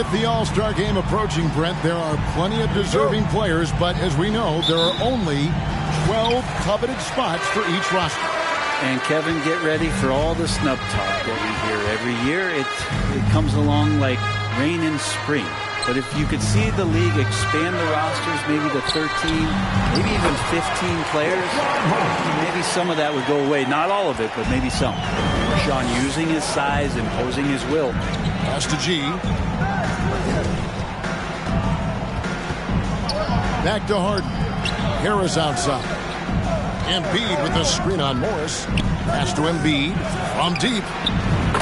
With the All-Star game approaching, Brent, there are plenty of deserving players, but as we know, there are only 12 coveted spots for each roster. And Kevin, get ready for all the snub talk that we hear every year. It comes along like rain in spring. But if you could see the league expand the rosters, maybe to 13, maybe even 15 players, maybe some of that would go away. Not all of it, but maybe some. Sean using his size, imposing his will. Pass to G. Back to Harden. Harris outside. Embiid with the screen on Morris. Pass to Embiid from deep.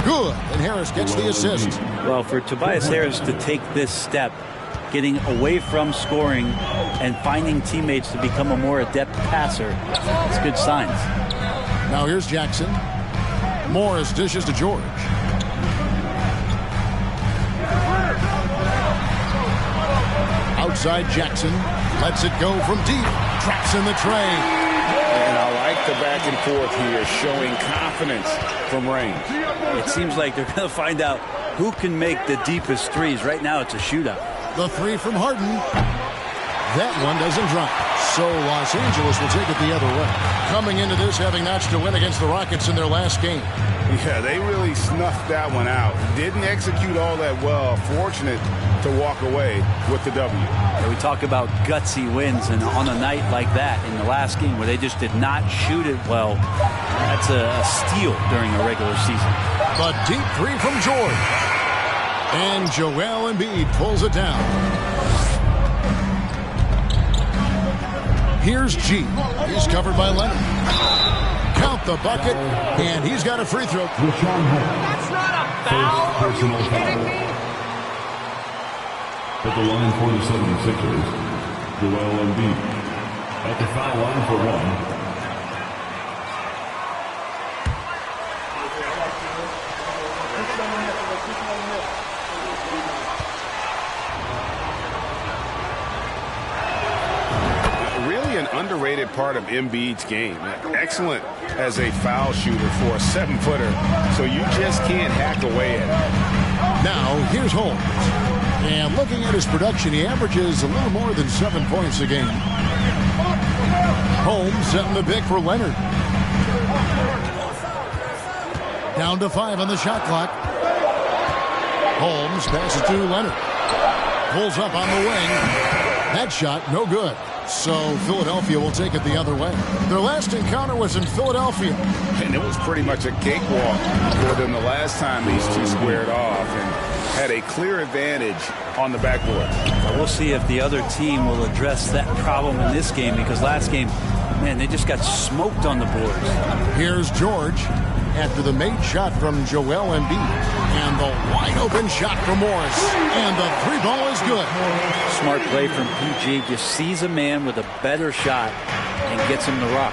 Good. And Harris gets the assist. Well, for Tobias Harris to take this step, getting away from scoring and finding teammates to become a more adept passer, it's good signs. Now here's Jackson. Morris dishes to George. Outside Jackson. Lets it go from deep. Traps in the tray. And I like the back and forth here, showing confidence from range. It seems like they're going to find out who can make the deepest threes. Right now it's a shootout. The three from Harden. That one doesn't drop. So Los Angeles will take it the other way. Coming into this having notched a win against the Rockets in their last game. Yeah, they really snuffed that one out. Didn't execute all that well. Fortunate to walk away with the W. Yeah, we talk about gutsy wins, and on a night like that in the last game where they just did not shoot it well, that's a steal during a regular season. The deep three from George. And Joel Embiid pulls it down. Here's G. He's covered by Leonard. Count the bucket, and he's got a free throw. That's not a foul. Are you kidding me? At the line for the 76ers, Joel Embiid. At the foul line for one. Underrated part of Embiid's game. Excellent as a foul shooter for a 7-footer, so you just can't hack away at it. Now, here's Holmes. And looking at his production, he averages a little more than 7 points a game. Holmes setting the pick for Leonard. Down to 5 on the shot clock. Holmes passes to Leonard. Pulls up on the wing. That shot, no good. So Philadelphia will take it the other way. Their last encounter was in Philadelphia. And it was pretty much a cakewalk for them the last time these two squared off and had a clear advantage on the backboard. We'll see if the other team will address that problem in this game, because last game, man, they just got smoked on the boards. Here's George after the made shot from Joel Embiid. And the wide-open shot from Morris. And the three ball is good. Smart play from PG. Just sees a man with a better shot and gets him to rock.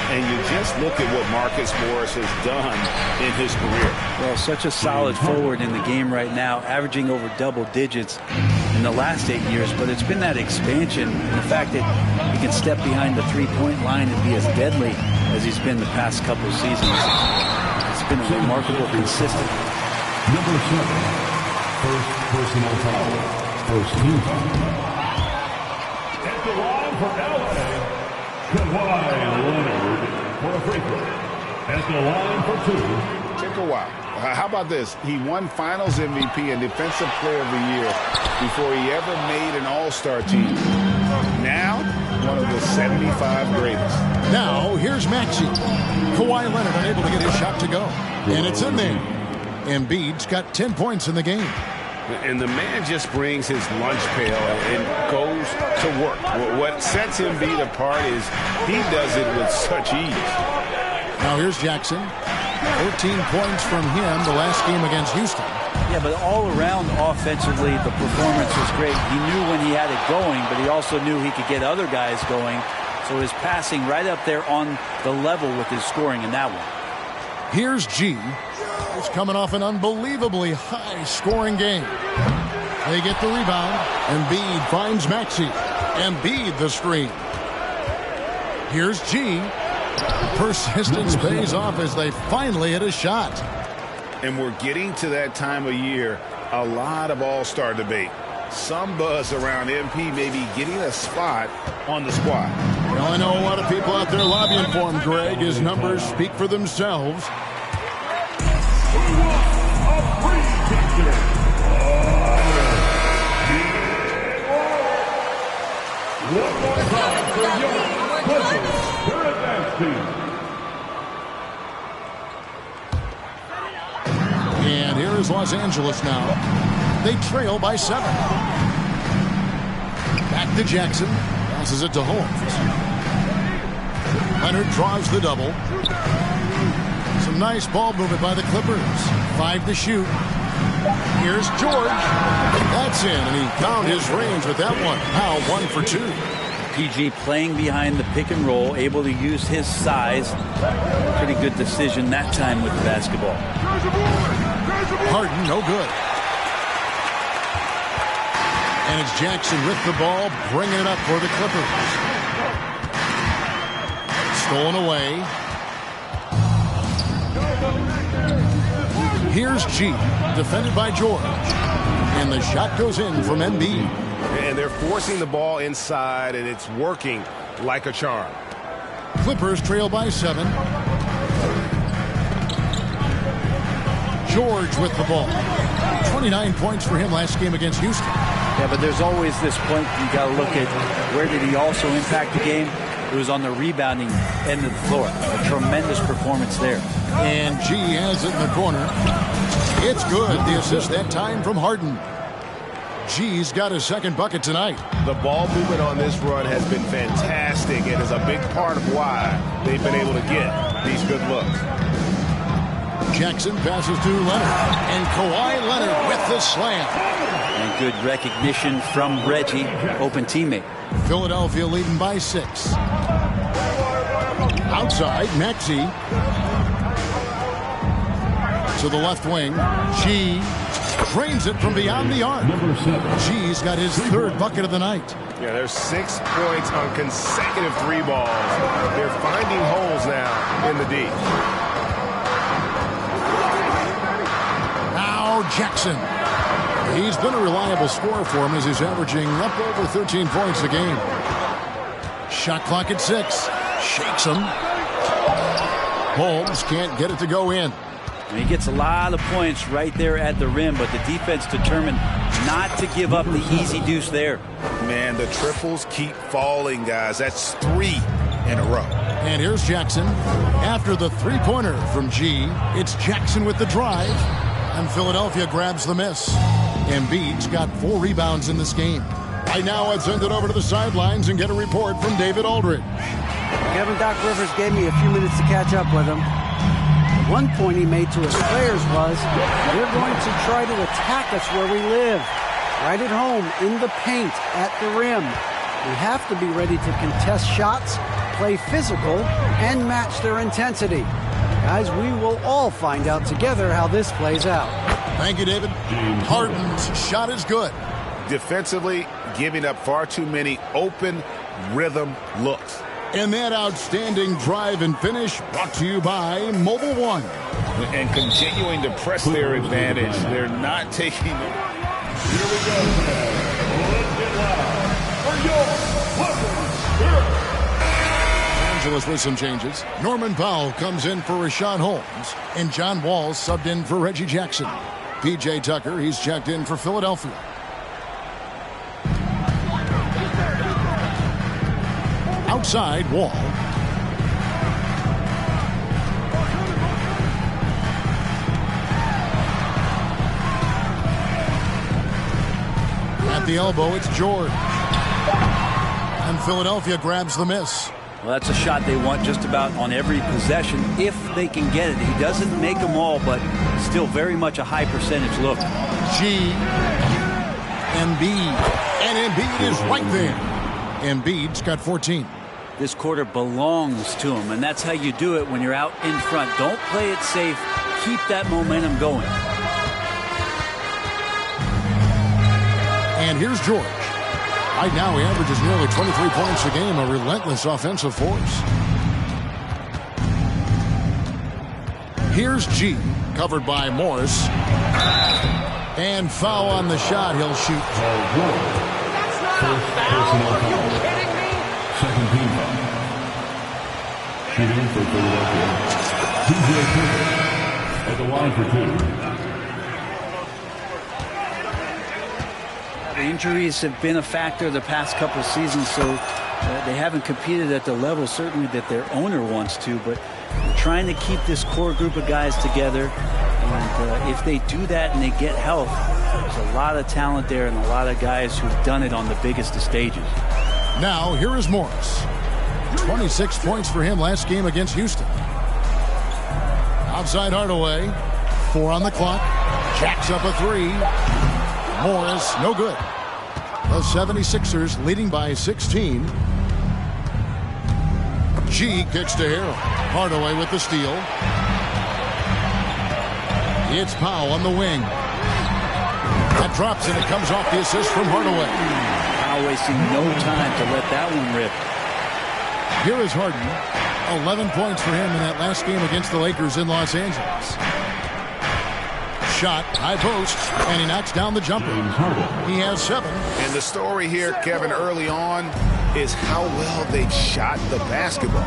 And you just look at what Marcus Morris has done in his career. Well, such a solid forward in the game right now, averaging over double digits in the last 8 years. But it's been that expansion and the fact that he can step behind the three-point line and be as deadly as he's been the past couple of seasons. It's been a remarkable consistent. Number 7, first personal foul, first team foul. At the line for LA, Kawhi Leonard for a free throw. At the line for 2. Took a while. How about this? He won Finals MVP and Defensive Player of the Year before he ever made an All-Star team. Now, one of the 75 greatest. Now, here's Maxey. Kawhi Leonard unable to get his shot to go. And it's in there. Embiid's got 10 points in the game. And the man just brings his lunch pail and goes to work. What sets Embiid apart is he does it with such ease. Now here's Jackson. 14 points from him the last game against Houston. Yeah, but all around offensively, the performance was great. He knew when he had it going, but he also knew he could get other guys going. So his passing right up there on the level with his scoring in that one. Here's G. He's coming off an unbelievably high-scoring game. They get the rebound. Embiid finds Maxey. Embiid the screen. Here's G. Persistence pays off as they finally hit a shot. And we're getting to that time of year a lot of all-star debate. Some buzz around MP may be getting a spot on the squad. Well, I know a lot of people out there lobbying for him, Greg. His numbers speak for themselves. And here is Los Angeles now. They trail by 7. Back to Jackson. Passes it to Holmes. Leonard draws the double. Some nice ball movement by the Clippers. 5 to shoot. Here's George. That's in, and he found his range with that one. Now 1 for 2. PG playing behind the pick and roll, able to use his size. Pretty good decision that time with the basketball. Harden, no good. And it's Jackson with the ball, bringing it up for the Clippers. Stolen away. Here's G, defended by George. And the shot goes in from Embiid. And they're forcing the ball inside, and it's working like a charm. Clippers trail by 7. George with the ball. 29 points for him last game against Houston. Yeah, but there's always this point you got to look at where did he also impact the game. It was on the rebounding end of the floor. A tremendous performance there. And G has it in the corner. It's good. The assist that time from Harden. G's got his second bucket tonight. The ball movement on this run has been fantastic and is a big part of why they've been able to get these good looks. Jackson passes to Leonard. And Kawhi Leonard with the slam. And good recognition from Reggie, open teammate. Philadelphia leading by 6. Outside, Maxey. To the left wing. G drains it from beyond the arc. G's got his third bucket of the night. Yeah, there's 6 points on consecutive 3 balls. They're finding holes now in the D. Now Jackson. He's been a reliable scorer for him as he's averaging up over 13 points a game. Shot clock at 6. Shakes him. Holmes can't get it to go in. And he gets a lot of points right there at the rim, but the defense determined not to give up the easy deuce there. Man, the triples keep falling, guys. That's 3 in a row. And here's Jackson. After the three-pointer from G, it's Jackson with the drive. And Philadelphia grabs the miss. Embiid's got 4 rebounds in this game. Right now, I'd send it over to the sidelines and get a report from David Aldridge. Kevin Doc Rivers gave me a few minutes to catch up with him. One point he made to his players was, they're going to try to attack us where we live. Right at home, in the paint, at the rim. We have to be ready to contest shots, play physical, and match their intensity. Guys, we will all find out together how this plays out. Thank you, David. Harden's shot is good. Defensively, giving up far too many open rhythm looks. And that outstanding drive and finish brought to you by Mobile One. And continuing to press their advantage. They're not taking it. Here we go. Let's get live for your Los Angeles with some changes. Norman Powell comes in for Rashawn Holmes. And John Wall subbed in for Reggie Jackson. P.J. Tucker, he's checked in for Philadelphia. Outside, Wall. At the elbow, it's George. And Philadelphia grabs the miss. Well, that's a shot they want just about on every possession if they can get it. He doesn't make them all, but still very much a high percentage look. G. Embiid. And Embiid is right there. Embiid's got 14. This quarter belongs to him, and that's how you do it when you're out in front. Don't play it safe. Keep that momentum going. And here's George. Right now, he averages nearly 23 points a game, a relentless offensive force. Here's G, covered by Morris. And foul on the shot. He'll shoot. That's not a foul. Are you kidding me? Second team foul. Shooting for Philadelphia. TJ Cooper at the line for 2. The injuries have been a factor the past couple of seasons, so they haven't competed at the level certainly that their owner wants to, but trying to keep this core group of guys together. And if they do that and they get health, there's a lot of talent there and a lot of guys who've done it on the biggest of stages. Now, here is Morris. 26 points for him last game against Houston. Outside Hardaway. 4 on the clock. Jacks up a 3. Morris, no good. The 76ers leading by 16. G kicks to Harrell. Hardaway with the steal. It's Powell on the wing. That drops and it comes off the assist from Hardaway. Powell wasting no time to let that one rip. Here is Harden. 11 points for him in that last game against the Lakers in Los Angeles. Shot, high post, and he knocks down the jumper. He has 7. And the story here, Kevin, early on is how well they shot the basketball.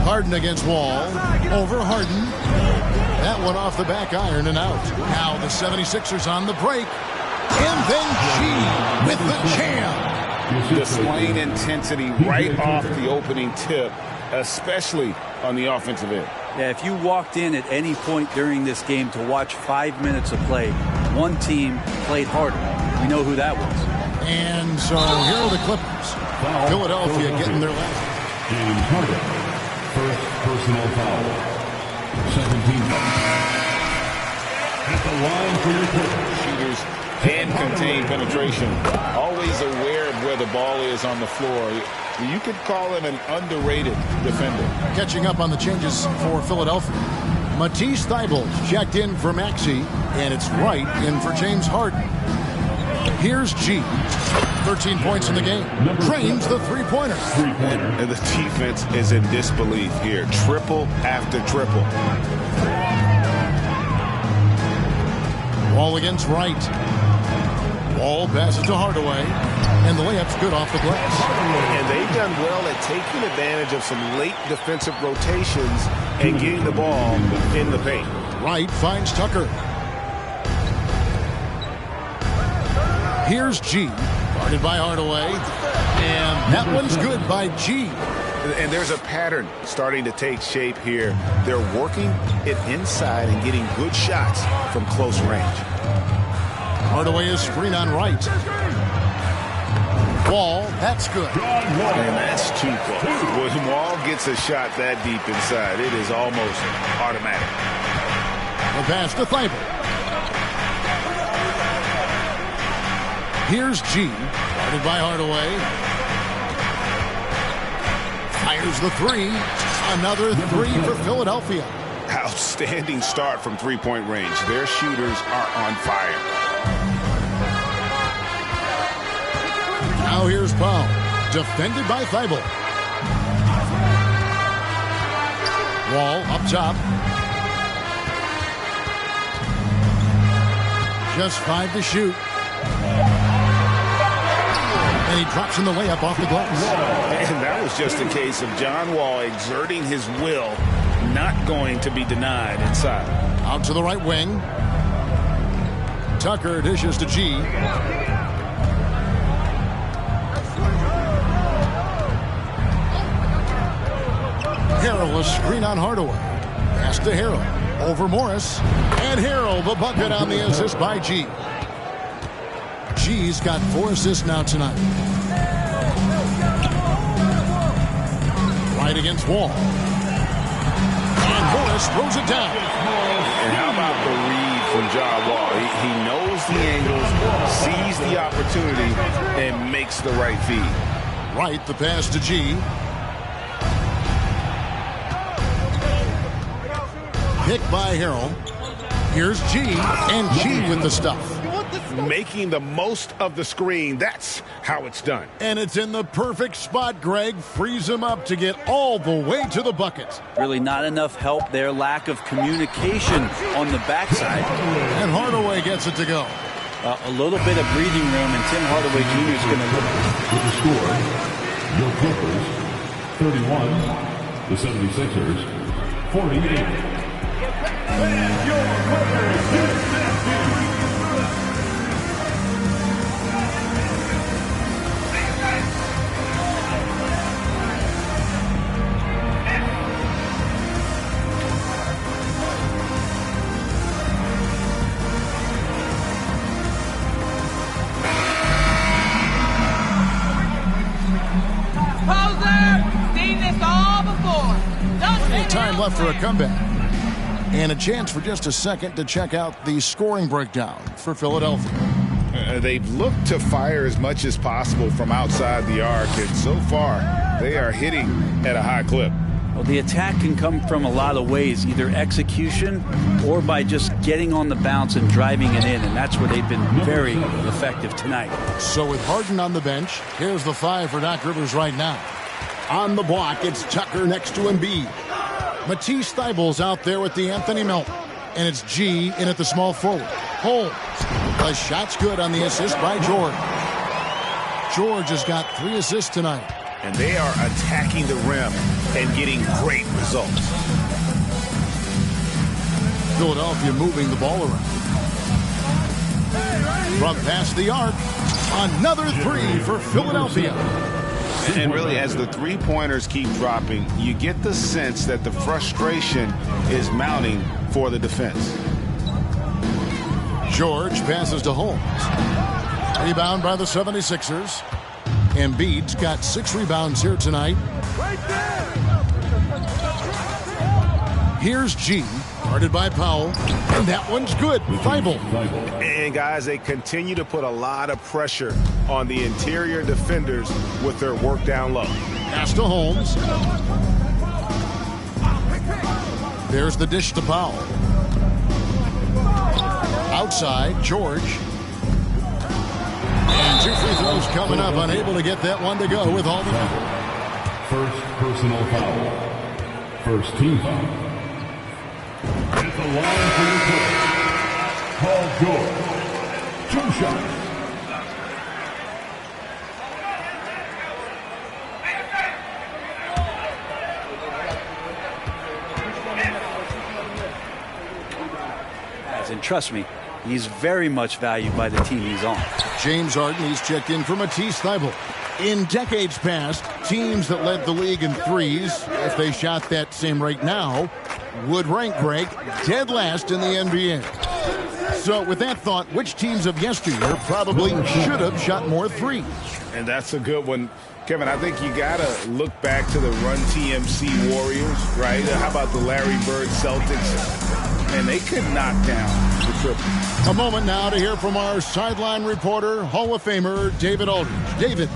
Harden against Wall. Over Harden. That one off the back iron and out. Now the 76ers on the break. And then G with the jam. Displaying intensity right off the opening tip, especially on the offensive end. Yeah, if you walked in at any point during this game to watch 5 minutes of play, one team played harder. We know who that was. And so here are the Clippers. Philadelphia getting their last. James Harden. First personal foul. Second team foul. At the line for your Clippers. Shooters can contain penetration. Always aware of where the ball is on the floor. You could call him an underrated defender. Catching up on the changes for Philadelphia. Matisse Thybulle checked in for Maxey, and it's Wright in for James Harden. Here's G. 13 points in the game. Drains the three-pointer. And the defense is in disbelief here. Triple after triple. Wall against Wright. Wall passes to Hardaway. And the layup's good off the glass. And they've done well at taking advantage of some late defensive rotations and getting the ball in the paint. Wright finds Tucker. Here's G. Guarded by Hardaway. And that one's good by G. And there's a pattern starting to take shape here. They're working it inside and getting good shots from close range. Hardaway is screen on Wright. Wall, that's good. And that's too close. When Wall gets a shot that deep inside, it is almost automatic. The pass to Thybulle. Here's G. Guarded by Hardaway. Fires the 3. Another 3 for Philadelphia. Outstanding start from three-point range. Their shooters are on fire. Now here's Powell. Defended by Thybulle. Wall up top. Just 5 to shoot. And he drops in the layup off the glass. And that was just a case of John Wall exerting his will, not going to be denied inside. Out to the right wing. Tucker dishes to G. Harrell a screen on Hardaway. Pass to Harrell. Over Morris. And Harrell the bucket on the assist by G. G's got 4 assists now tonight. Right against Wall. And Morris throws it down. And how about the read from John Wall? He knows the angles, sees the opportunity, and makes the right feed. Right, the pass to G. Picked by Harrell. Here's G, and G with the stuff. making the most of the screen. That's how it's done. And it's in the perfect spot, Greg. Frees him up to get all the way to the bucket. Really not enough help there. Lack of communication on the backside. And Hardaway gets it to go. A little bit of breathing room, and Tim Hardaway Jr. is going to look. With the score, your Clippers 31, the 76ers 48. And your Clippers, Time left for a comeback. And a chance for just a second to check out the scoring breakdown for Philadelphia. They've looked to fire as much as possible from outside the arc, and so far they are hitting at a high clip. Well, the attack can come from a lot of ways, either execution or by just getting on the bounce and driving it in, and that's where they've been very effective tonight. So with Harden on the bench, here's the 5 for Doc Rivers right now. On the block, it's Tucker next to Embiid. Matisse Thybulle's out there with the Anthony Melton. And it's G in at the small forward. Holmes. The shot's good on the assist by George. George has got 3 assists tonight. And they are attacking the rim and getting great results. Philadelphia moving the ball around. From past the arc, another 3 for Philadelphia. And really, as the three-pointers keep dropping, you get the sense that the frustration is mounting for the defense. George passes to Holmes. Rebound by the 76ers. Embiid's got 6 rebounds here tonight. Here's G, guarded by Powell, and that one's good. Thibault. And guys, they continue to put a lot of pressure on the interior defenders with their work down low. Pass to Holmes. There's the dish to Powell. Outside, George. And 2 free throws coming up, unable to get that one to go with all the... First personal foul. First team foul. At the line for your Clippers, Paul George. 2 shots. And trust me, he's very much valued by the team he's on. James Harden, he's checked in for Matisse Thybulle. In decades past, teams that led the league in threes, if they shot that same rate now, would rank, Greg, dead last in the NBA. So with that thought, which teams of yesteryear probably should have shot more threes? And that's a good one. Kevin, I think you got to look back to the Run TMC Warriors, right? How about the Larry Bird Celtics? And they could knock down the triple. A moment now to hear from our sideline reporter, Hall of Famer David Aldridge. David.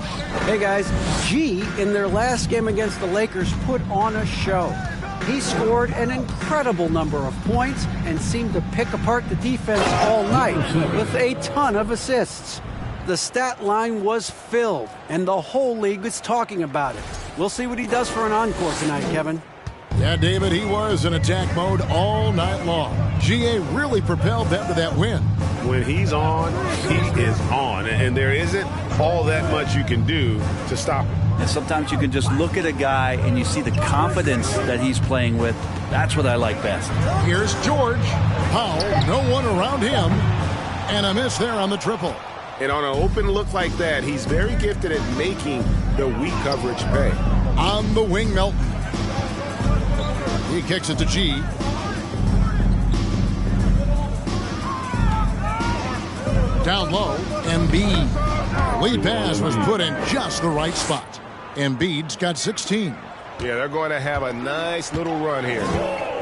Hey, guys. G, in their last game against the Lakers, put on a show. He scored an incredible number of points and seemed to pick apart the defense all night with a ton of assists. The stat line was filled, and the whole league was talking about it. We'll see what he does for an encore tonight, Kevin. Yeah, David, he was in attack mode all night long. GA really propelled them to that win. When he's on, he is on. And there isn't all that much you can do to stop him. And sometimes you can just look at a guy and you see the confidence that he's playing with. That's what I like best. Here's George. Powell, no one around him. And a miss there on the triple. And on an open look like that, he's very gifted at making the weak coverage pay. On the wing, Melton. He kicks it to G. Down low, Embiid. Lead pass was put in just the right spot. Embiid's got 16. Yeah, they're going to have a nice little run here.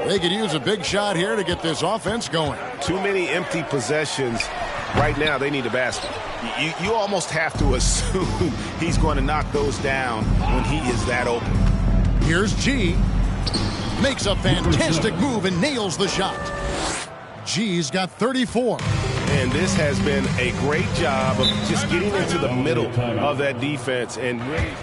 They could use a big shot here to get this offense going. Too many empty possessions. Right now, they need a basket. You almost have to assume he's going to knock those down when he is that open. Here's G. Makes a fantastic move and nails the shot. G's got 34. And this has been a great job of just getting into the middle of that defense and really.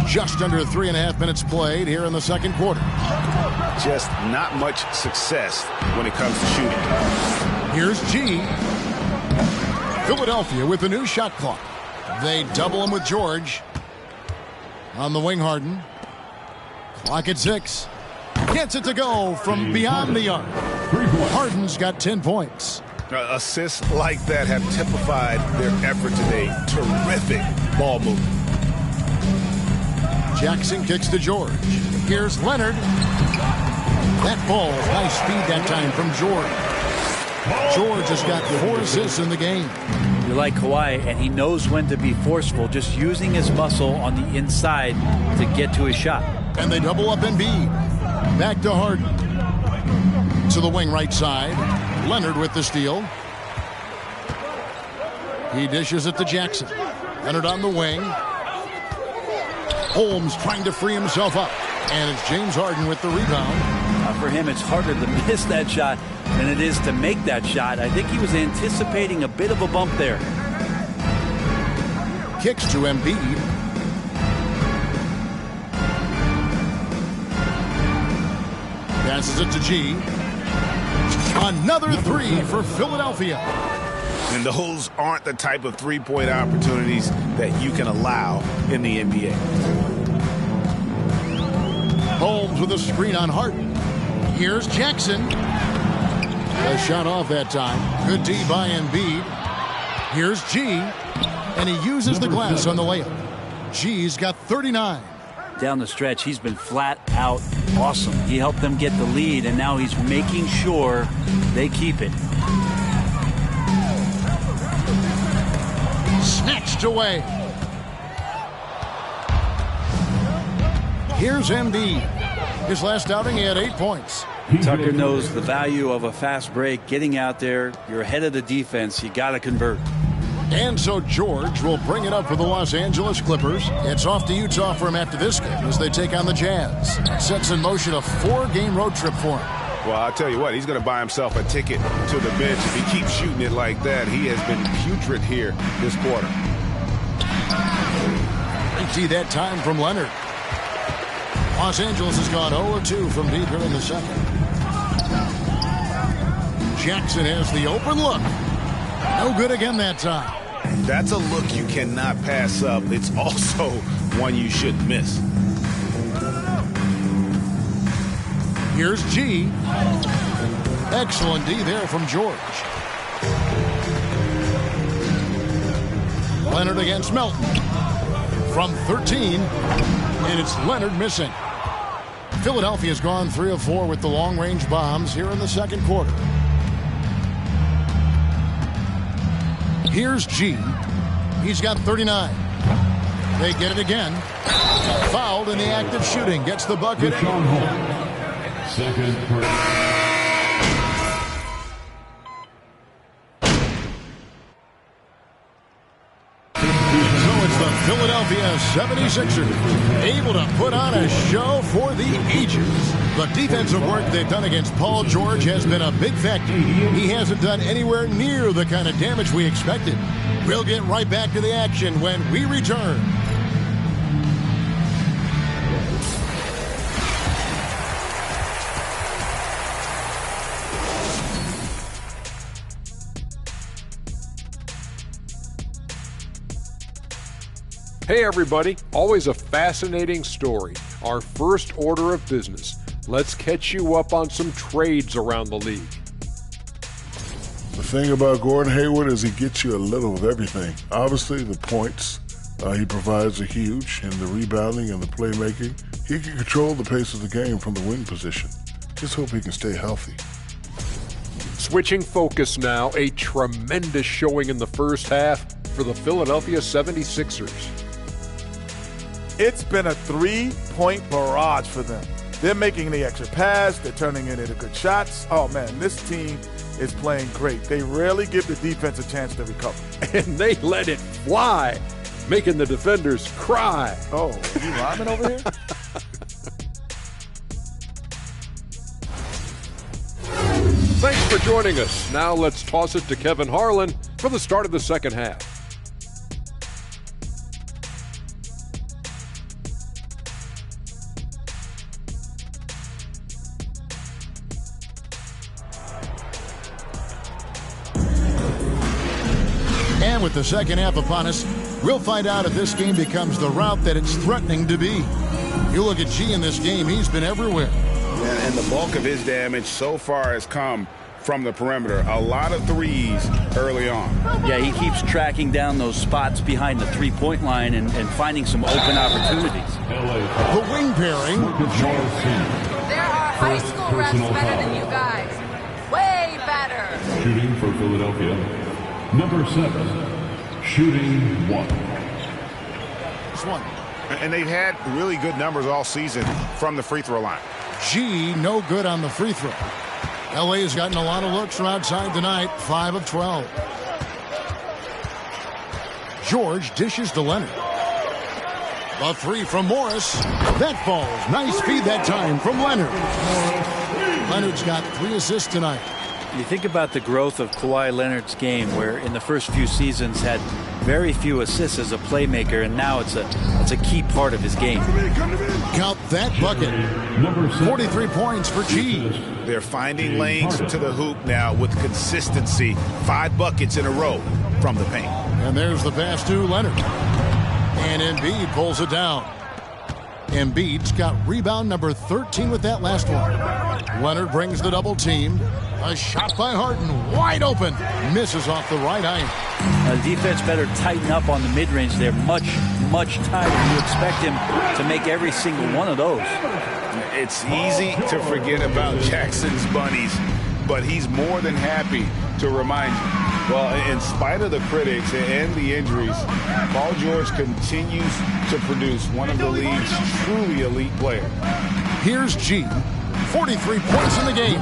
Just under 3.5 minutes played here in the second quarter. Just not much success when it comes to shooting. Here's G. Philadelphia with the new shot clock. They double him with George. On the wing, Harden. Clock at 6. Gets it to go from beyond the arc. Harden's got 10 points. Assists like that have typified their effort today. Terrific ball movement. Jackson kicks to George. Here's Leonard. That ball, high speed that time from George. George has got 4 assists in the game. You're like Kawhi, and he knows when to be forceful, just using his muscle on the inside to get to his shot. And they double up Embiid. Back to Harden. To the wing right side. Leonard with the steal. He dishes it to Jackson. Leonard on the wing. Holmes trying to free himself up. And it's James Harden with the rebound. For him, it's harder to miss that shot than it is to make that shot. I think he was anticipating a bit of a bump there. Kicks to Embiid. Passes it to G. Another 3 for Philadelphia. And those aren't the type of three-point opportunities that you can allow in the NBA. Holmes with a screen on Harden. Here's Jackson. A shot off that time. Good D by Embiid. Here's G. And he uses the glass on the layup. G's got 39. Down the stretch, he's been flat out awesome. He helped them get the lead, and now he's making sure they keep it. Snatched away. Here's Embiid. His last outing, he had 8 points. Tucker knows the value of a fast break. Getting out there, you're ahead of the defense. You got to convert. And so George will bring it up for the Los Angeles Clippers. It's off to Utah for him after this game as they take on the Jazz. Sets in motion a 4-game road trip for him. Well, I'll tell you what, he's going to buy himself a ticket to the bench. If he keeps shooting it like that, he has been putrid here this quarter. See that time from Leonard. Los Angeles has gone 0-2 from deep here in the second. Jackson has the open look. No good again that time. That's a look you cannot pass up. It's also one you shouldn't miss. Here's G. Excellent D there from George. Leonard against Melton. From 13, and it's Leonard missing. Philadelphia's gone 3 of 4 with the long-range bombs here in the second quarter. Here's G. He's got 39. They get it again. Fouled in the act of shooting. Gets the bucket. Sean Hall. Second person. Philadelphia 76ers able to put on a show for the ages. The defensive work they've done against Paul George has been a big factor. He hasn't done anywhere near the kind of damage we expected. We'll get right back to the action when we return. Hey everybody, always a fascinating story. Our first order of business. Let's catch you up on some trades around the league. The thing about Gordon Hayward is he gets you a little of everything. Obviously the points he provides are huge, and the rebounding and the playmaking. He can control the pace of the game from the wing position. Just hope he can stay healthy. Switching focus now, a tremendous showing in the first half for the Philadelphia 76ers. It's been a three-point barrage for them. They're making the extra pass. They're turning it into good shots. Oh, man, this team is playing great. They rarely give the defense a chance to recover. And they let it fly, making the defenders cry. Oh, you rhyming over here? Thanks for joining us. Now let's toss it to Kevin Harlan for the start of the second half. And with the second half upon us, we'll find out if this game becomes the route that it's threatening to be. You look at G in this game, he's been everywhere. And the bulk of his damage so far has come from the perimeter. A lot of threes early on. Yeah, he keeps tracking down those spots behind the three-point line and finding some open opportunities. The wing pairing. There are high school refs better than you guys. Way better. Shooting for Philadelphia. Number 7, shooting 1. This one. And they've had really good numbers all season from the free throw line. G, no good on the free throw. LA has gotten a lot of looks from outside tonight, 5 of 12. George dishes to Leonard. A three from Morris. That falls. Nice feed that time from Leonard. Leonard's got 3 assists tonight. You think about the growth of Kawhi Leonard's game, where in the first few seasons had very few assists as a playmaker, and now it's a key part of his game. Count that bucket. 43 points for G. They're finding lanes to the hoop now with consistency. 5 buckets in a row from the paint. And there's the pass to Leonard. And Embiid pulls it down. Embiid's got rebound number 13 with that last one. Leonard brings the double team. A shot by Harden, wide open. Misses off the right iron. The defense better tighten up on the mid-range. They're much, much tighter. You expect him to make every single one of those. It's easy to forget about Jackson's bunnies, but he's more than happy to remind you. Well, in spite of the critics and the injuries, Paul George continues to produce one of the league's truly elite players. Here's G. 43 points in the game.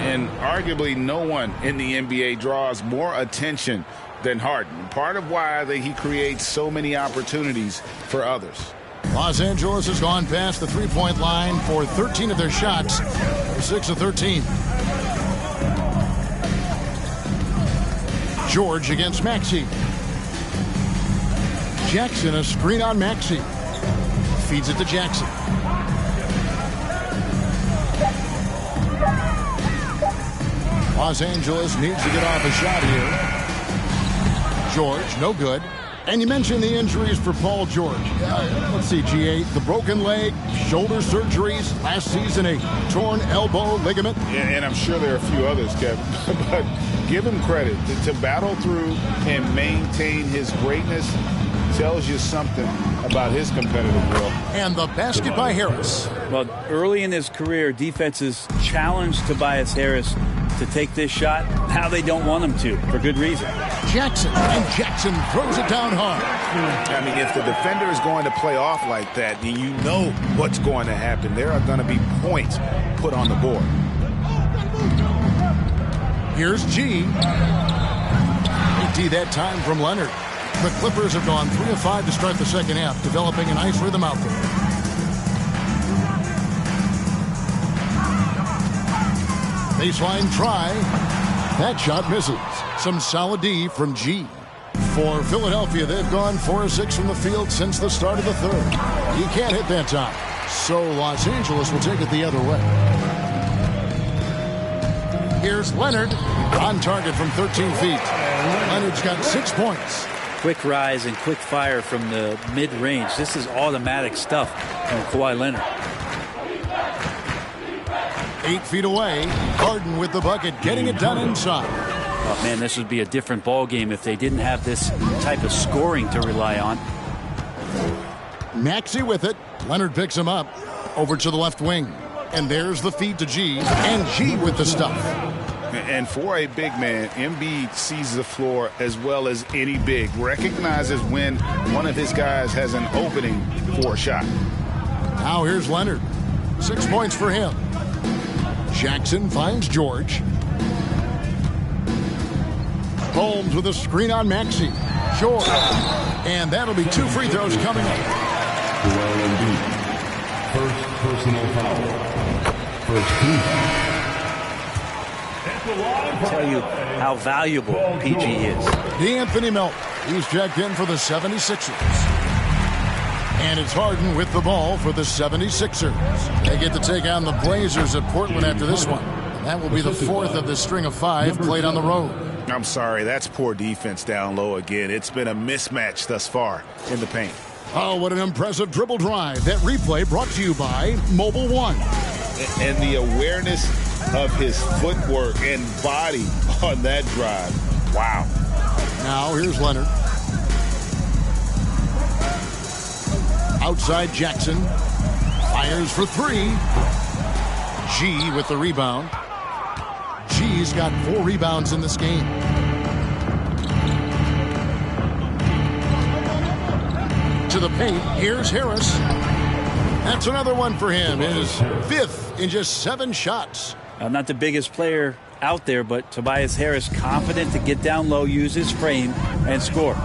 And arguably no one in the NBA draws more attention than Harden. Part of why he creates so many opportunities for others. Los Angeles has gone past the three-point line for 13 of their shots. They're 6 of 13. George against Maxey. Jackson, a screen on Maxey. Feeds it to Jackson. Los Angeles needs to get off a shot here. George, no good. And you mentioned the injuries for Paul George. Let's see, G8, the broken leg, shoulder surgeries, last season a torn elbow ligament. Yeah, and I'm sure there are a few others, Kevin. But give him credit. To battle through and maintain his greatness tells you something about his competitive will. And the basket by Harris. Well, early in his career, defenses challenged Tobias Harris to take this shot. Now they don't want him to, for good reason. Jackson, and Jackson throws it down hard. I mean, if the defender is going to play off like that, then you know what's going to happen. There are going to be points put on the board. Here's G. AT that time from Leonard. The Clippers have gone 3 of 5 to start the second half, developing a nice rhythm out there. Baseline try. That shot misses. Some solid D from G. For Philadelphia, they've gone 4 of 6 from the field since the start of the third. He can't hit that time. So Los Angeles will take it the other way. Here's Leonard on target from 13 feet. Leonard's got 6 points. Quick rise and quick fire from the mid-range. This is automatic stuff from Kawhi Leonard. 8 feet away. Harden with the bucket, getting it done inside. Oh, man, this would be a different ball game if they didn't have this type of scoring to rely on. Maxey with it. Leonard picks him up. Over to the left wing. And there's the feed to G. And G with the stuff. And for a big man, Embiid sees the floor as well as any big. Recognizes when one of his guys has an opening for a shot. Now here's Leonard. 6 points for him. Jackson finds George. Holmes with a screen on Maxey. George. And that'll be 2 free throws coming up. Joel Embiid. First personal foul. First team. I'll tell you how valuable PG is. D'Anthony Melton. He's checked in for the 76ers. And it's Harden with the ball for the 76ers. They get to take on the Blazers at Portland after this one. And that will be the 4th of the string of 5 played on the road. I'm sorry, that's poor defense down low again. It's been a mismatch thus far in the paint. Oh, what an impressive dribble drive. That replay brought to you by Mobile One. And the awareness of his footwork and body on that drive. Wow. Now here's Leonard. Outside Jackson. Fires for 3. G with the rebound. G's got 4 rebounds in this game. To the paint. Here's Harris. That's another one for him. His 5th in just 7 shots. Not the biggest player out there, but Tobias Harris confident to get down low, use his frame, and score.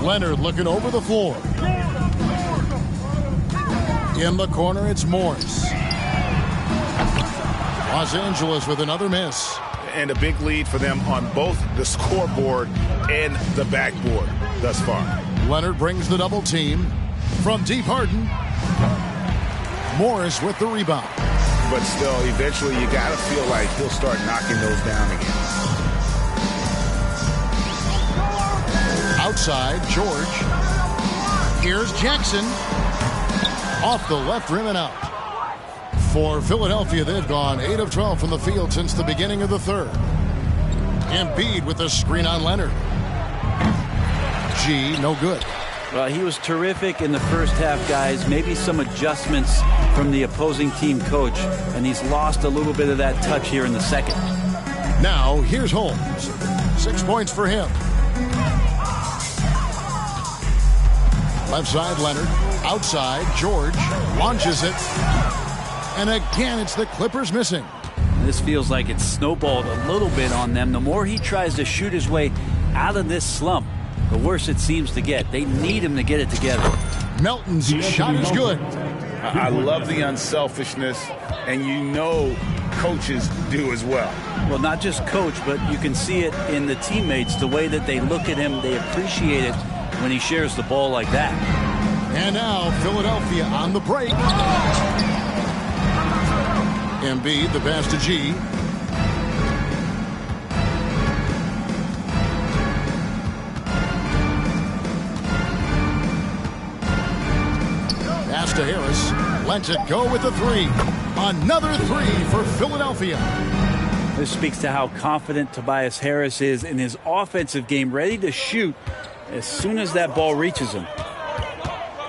Leonard looking over the floor. In the corner, it's Morris. Los Angeles with another miss. And a big lead for them on both the scoreboard and the backboard thus far. Leonard brings the double team. From deep, Harden. Morris with the rebound. But still, eventually you got to feel like he'll start knocking those down again. Outside, George. Here's Jackson. Off the left rim and out. For Philadelphia, they've gone 8 of 12 from the field since the beginning of the third. Embiid with the screen on Leonard. G, no good. Well, he was terrific in the first half, guys. Maybe some adjustments from the opposing team coach, and he's lost a little bit of that touch here in the second. Now, here's Holmes. 6 points for him. Left side, Leonard. Outside, George launches it. And again, it's the Clippers missing. This feels like it's snowballed a little bit on them. The more he tries to shoot his way out of this slump, the worse it seems to get. They need him to get it together. Melton's shot is good. I love the unselfishness, and you know coaches do as well. Well, not just coach, but you can see it in the teammates, the way that they look at him. They appreciate it when he shares the ball like that. And now Philadelphia on the break. Embiid, the pass to G. lets it go with the three. Another three for Philadelphia. This speaks to how confident Tobias Harris is in his offensive game, ready to shoot as soon as that ball reaches him.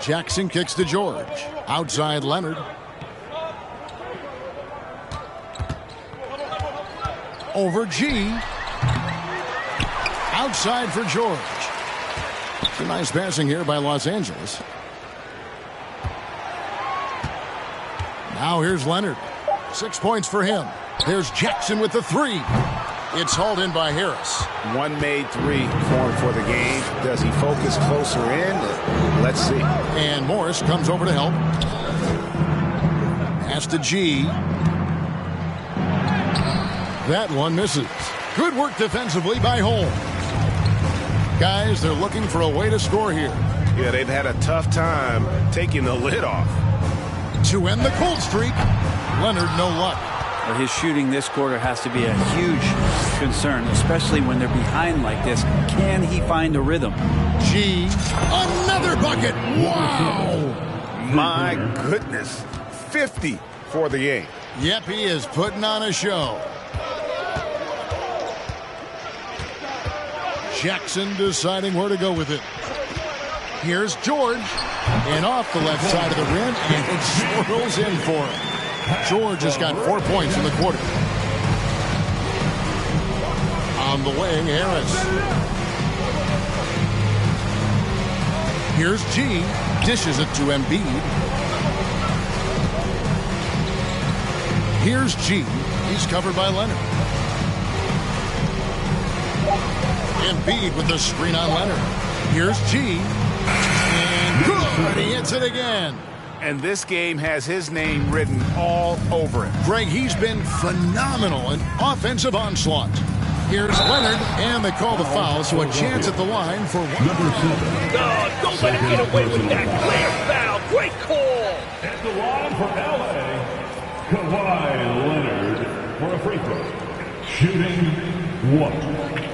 Jackson kicks to George. Outside Leonard. Over G. Outside for George. It's a nice passing here by Los Angeles. Now here's Leonard. 6 points for him. There's Jackson with the three. It's hauled in by Harris. One made three for him for the game. Does he focus closer in? Let's see. And Morris comes over to help. Pass to G. That one misses. Good work defensively by Holmes. Guys, they're looking for a way to score here. Yeah, they've had a tough time taking the lid off. To end the cold streak, Leonard no luck. Well, his shooting this quarter has to be a huge concern, especially when they're behind like this. Can he find a rhythm? G, another bucket. Wow. My goodness. 50 for the game. Yep, he is putting on a show. Jackson deciding where to go with it. Here's George. And off the left side of the rim, and it swirls in for him. George has got 4 points in the quarter. On the wing, Harris. Here's G. Dishes it to Embiid. Here's G. He's covered by Leonard. Embiid with the screen on Leonard. Here's G. And good. He hits it again. And this game has his name written all over it. Greg, he's been phenomenal in offensive onslaught. Here's Leonard, and they call the foul, so a chance at the line for one. Number 7. Don't let him get away with that clear foul. Great call. At the line for L.A., Kawhi Leonard for a free throw. Shooting 1.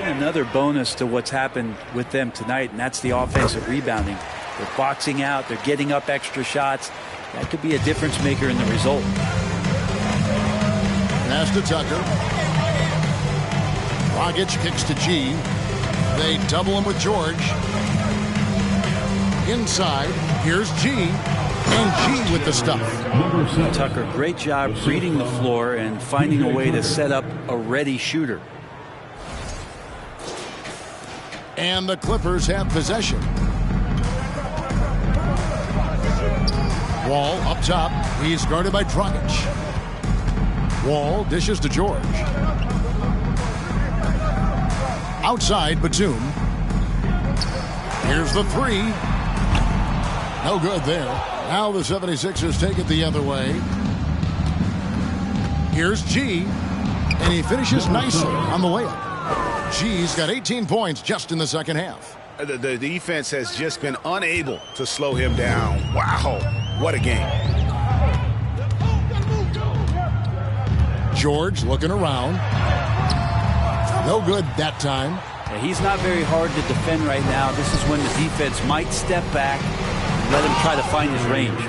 Another bonus to what's happened with them tonight, and that's the offensive rebounding. They're boxing out. They're getting up extra shots. That could be a difference maker in the result. Pass to Tucker. Dragic kicks to G. They double him with George. Inside, here's G. And G with the stuff. Tucker, great job reading the floor and finding a way to set up a ready shooter. And the Clippers have possession. Wall up top. He's guarded by Dragic. Wall dishes to George. Outside, Batum. Here's the three. No good there. Now the 76ers take it the other way. Here's G. And he finishes nicely on the layup. G's got 18 points just in the second half. The defense has just been unable to slow him down. Wow, what a game. George looking around. No good that time. Yeah, he's not very hard to defend right now. This is when the defense might step back and let him try to find his range.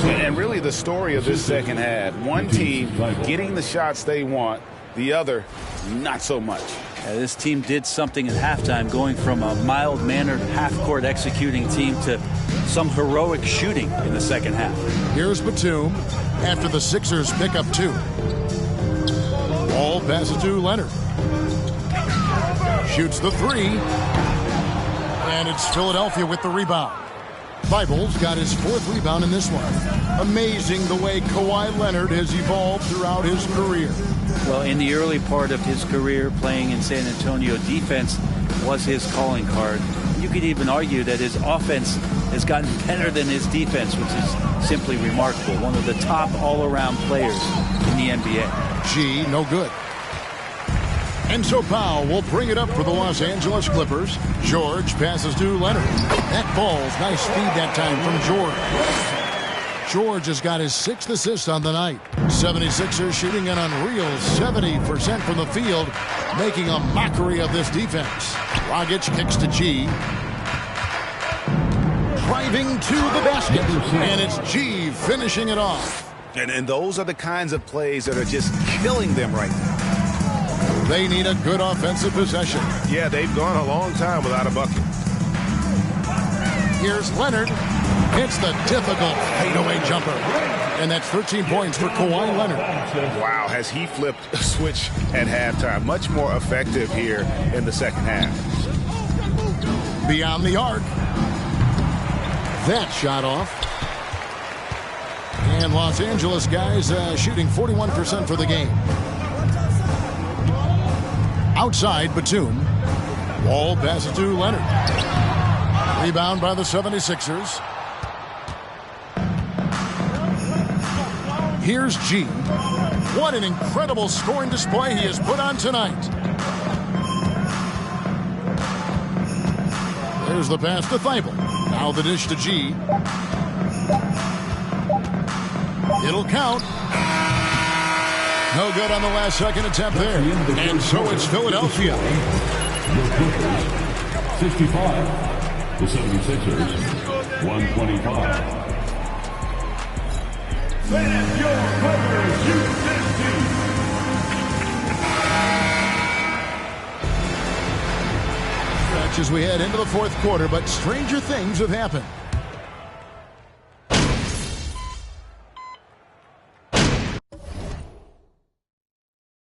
And really the story of this second half. One team getting the shots they want, the other not so much. This team did something at halftime, going from a mild-mannered half-court executing team to some heroic shooting in the second half. Here's Batum after the Sixers pick up 2. Ball passes to Leonard. Shoots the three. And it's Philadelphia with the rebound. Bibles got his 4th rebound in this one. Amazing the way Kawhi Leonard has evolved throughout his career. Well, in the early part of his career playing in San Antonio, defense was his calling card. You could even argue that his offense has gotten better than his defense, which is simply remarkable. One of the top all-around players in the NBA. G, no good. And so Powell will bring it up for the Los Angeles Clippers. George passes to Leonard. That ball's nice speed that time from George. George has got his 6th assist on the night. 76ers shooting an unreal 70% from the field, making a mockery of this defense. Dragic kicks to G. Driving to the basket, and it's G finishing it off. And those are the kinds of plays that are just killing them right now. They need a good offensive possession. Yeah, they've gone a long time without a bucket. Here's Leonard. It's the difficult fadeaway jumper. And that's 13 points for Kawhi Leonard. Wow, has he flipped a switch at halftime. Much more effective here in the second half. Beyond the arc. That shot off. And Los Angeles guys shooting 41% for the game. Outside, Batum. Wall passes to Leonard. Rebound by the 76ers. Here's G. What an incredible scoring display he has put on tonight. There's the pass to Thibault. Now the dish to G. It'll count. No good on the last second attempt there. And so it's Philadelphia. 65. The 76ers, 125. Finish your players, Houston. As we head into the fourth quarter, but stranger things have happened.